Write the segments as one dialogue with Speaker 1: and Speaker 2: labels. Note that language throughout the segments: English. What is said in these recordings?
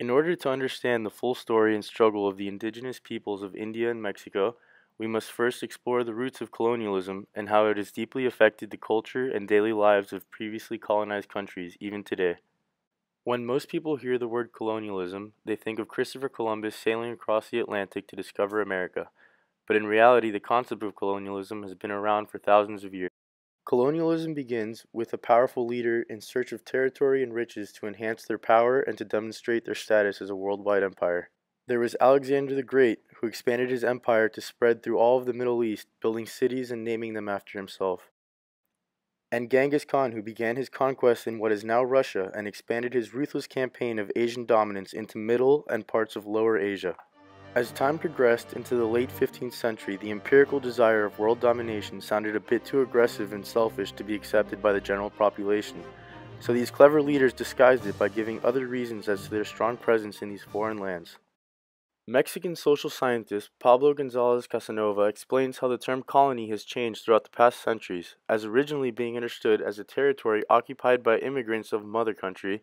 Speaker 1: In order to understand the full story and struggle of the indigenous peoples of India and Mexico, we must first explore the roots of colonialism and how it has deeply affected the culture and daily lives of previously colonized countries even today. When most people hear the word colonialism, they think of Christopher Columbus sailing across the Atlantic to discover America, but in reality, the concept of colonialism has been around for thousands of years. Colonialism begins with a powerful leader in search of territory and riches to enhance their power and to demonstrate their status as a worldwide empire. There was Alexander the Great, who expanded his empire to spread through all of the Middle East, building cities and naming them after himself. And Genghis Khan, who began his conquest in what is now Russia and expanded his ruthless campaign of Asian dominance into Middle and parts of Lower Asia. As time progressed into the late 15th century, the empirical desire of world domination sounded a bit too aggressive and selfish to be accepted by the general population. So these clever leaders disguised it by giving other reasons as to their strong presence in these foreign lands. Mexican social scientist Pablo González Casanova explains how the term colony has changed throughout the past centuries, as originally being understood as a territory occupied by immigrants of mother country,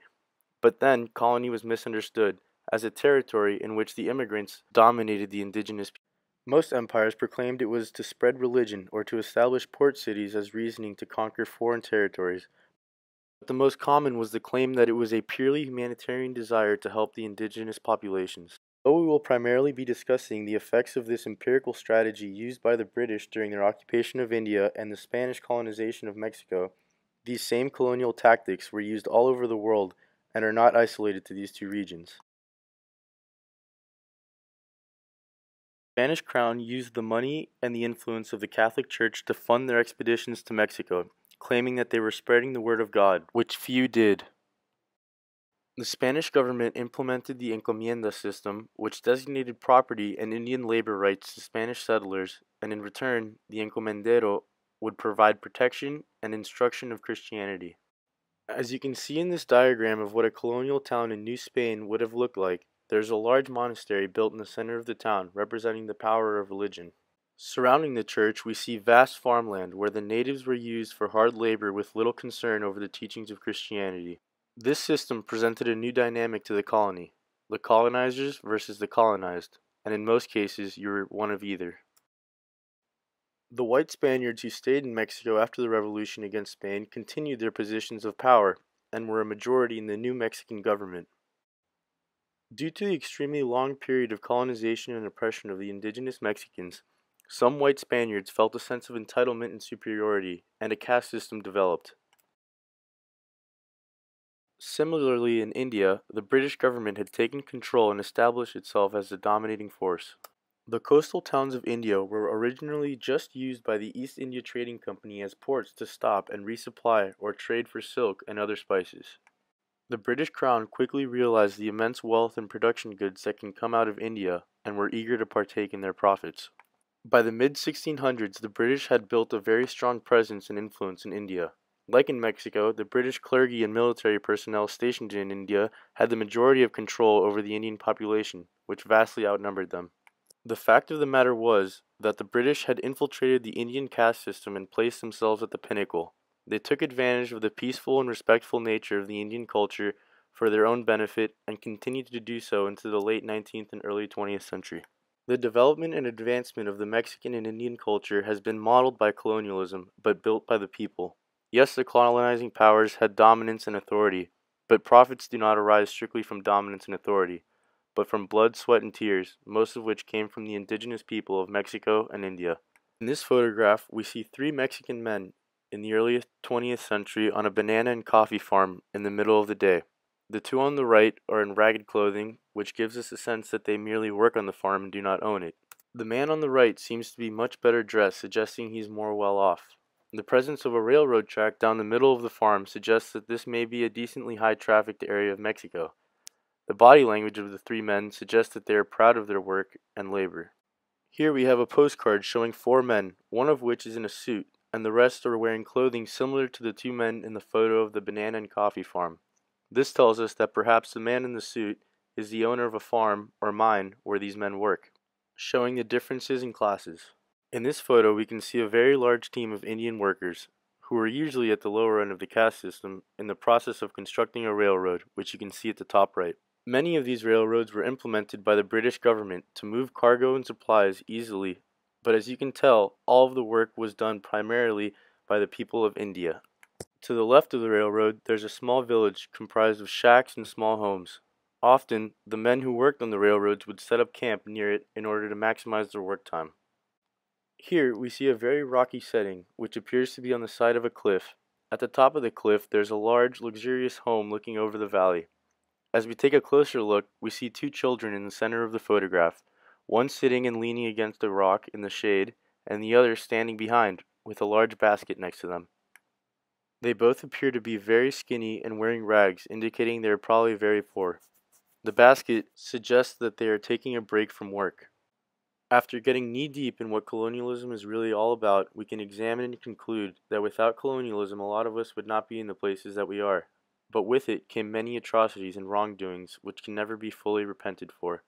Speaker 1: but then colony was misunderstood as a territory in which the immigrants dominated the indigenous people. Most empires proclaimed it was to spread religion or to establish port cities as reasoning to conquer foreign territories. But the most common was the claim that it was a purely humanitarian desire to help the indigenous populations. Though we will primarily be discussing the effects of this empirical strategy used by the British during their occupation of India and the Spanish colonization of Mexico, these same colonial tactics were used all over the world and are not isolated to these two regions. The Spanish crown used the money and the influence of the Catholic Church to fund their expeditions to Mexico, claiming that they were spreading the word of God, which few did. The Spanish government implemented the encomienda system, which designated property and Indian labor rights to Spanish settlers, and in return, the encomendero would provide protection and instruction of Christianity. As you can see in this diagram of what a colonial town in New Spain would have looked like, there is a large monastery built in the center of the town, representing the power of religion. Surrounding the church, we see vast farmland where the natives were used for hard labor with little concern over the teachings of Christianity. This system presented a new dynamic to the colony, the colonizers versus the colonized, and in most cases you were one of either. The white Spaniards who stayed in Mexico after the revolution against Spain continued their positions of power and were a majority in the new Mexican government. Due to the extremely long period of colonization and oppression of the indigenous Mexicans, some white Spaniards felt a sense of entitlement and superiority, and a caste system developed. Similarly, in India, the British government had taken control and established itself as the dominating force. The coastal towns of India were originally just used by the East India Trading Company as ports to stop and resupply or trade for silk and other spices. The British Crown quickly realized the immense wealth and production goods that can come out of India and were eager to partake in their profits. By the mid-1600s, the British had built a very strong presence and influence in India. Like in Mexico, the British clergy and military personnel stationed in India had the majority of control over the Indian population, which vastly outnumbered them. The fact of the matter was that the British had infiltrated the Indian caste system and placed themselves at the pinnacle. They took advantage of the peaceful and respectful nature of the Indian culture for their own benefit and continued to do so into the late 19th and early 20th century. The development and advancement of the Mexican and Indian culture has been modeled by colonialism, but built by the people. Yes, the colonizing powers had dominance and authority, but profits do not arise strictly from dominance and authority, but from blood, sweat, and tears, most of which came from the indigenous people of Mexico and India. In this photograph, we see three Mexican men in the early 20th century on a banana and coffee farm in the middle of the day. The two on the right are in ragged clothing, which gives us a sense that they merely work on the farm and do not own it. The man on the right seems to be much better dressed, suggesting he's more well off. The presence of a railroad track down the middle of the farm suggests that this may be a decently high-trafficked area of Mexico. The body language of the three men suggests that they are proud of their work and labor. Here we have a postcard showing four men, one of which is in a suit, and the rest are wearing clothing similar to the two men in the photo of the banana and coffee farm. This tells us that perhaps the man in the suit is the owner of a farm or mine where these men work, showing the differences in classes. In this photo, we can see a very large team of Indian workers, who are usually at the lower end of the caste system, in the process of constructing a railroad, which you can see at the top right. Many of these railroads were implemented by the British government to move cargo and supplies easily, but as you can tell, all of the work was done primarily by the people of India. To the left of the railroad, there's a small village comprised of shacks and small homes. Often, the men who worked on the railroads would set up camp near it in order to maximize their work time. Here, we see a very rocky setting, which appears to be on the side of a cliff. At the top of the cliff, there's a large, luxurious home looking over the valley. As we take a closer look, we see two children in the center of the photograph, one sitting and leaning against a rock in the shade, and the other standing behind, with a large basket next to them. They both appear to be very skinny and wearing rags, indicating they are probably very poor. The basket suggests that they are taking a break from work. After getting knee-deep in what colonialism is really all about, we can examine and conclude that without colonialism, a lot of us would not be in the places that we are. But with it came many atrocities and wrongdoings which can never be fully repented for.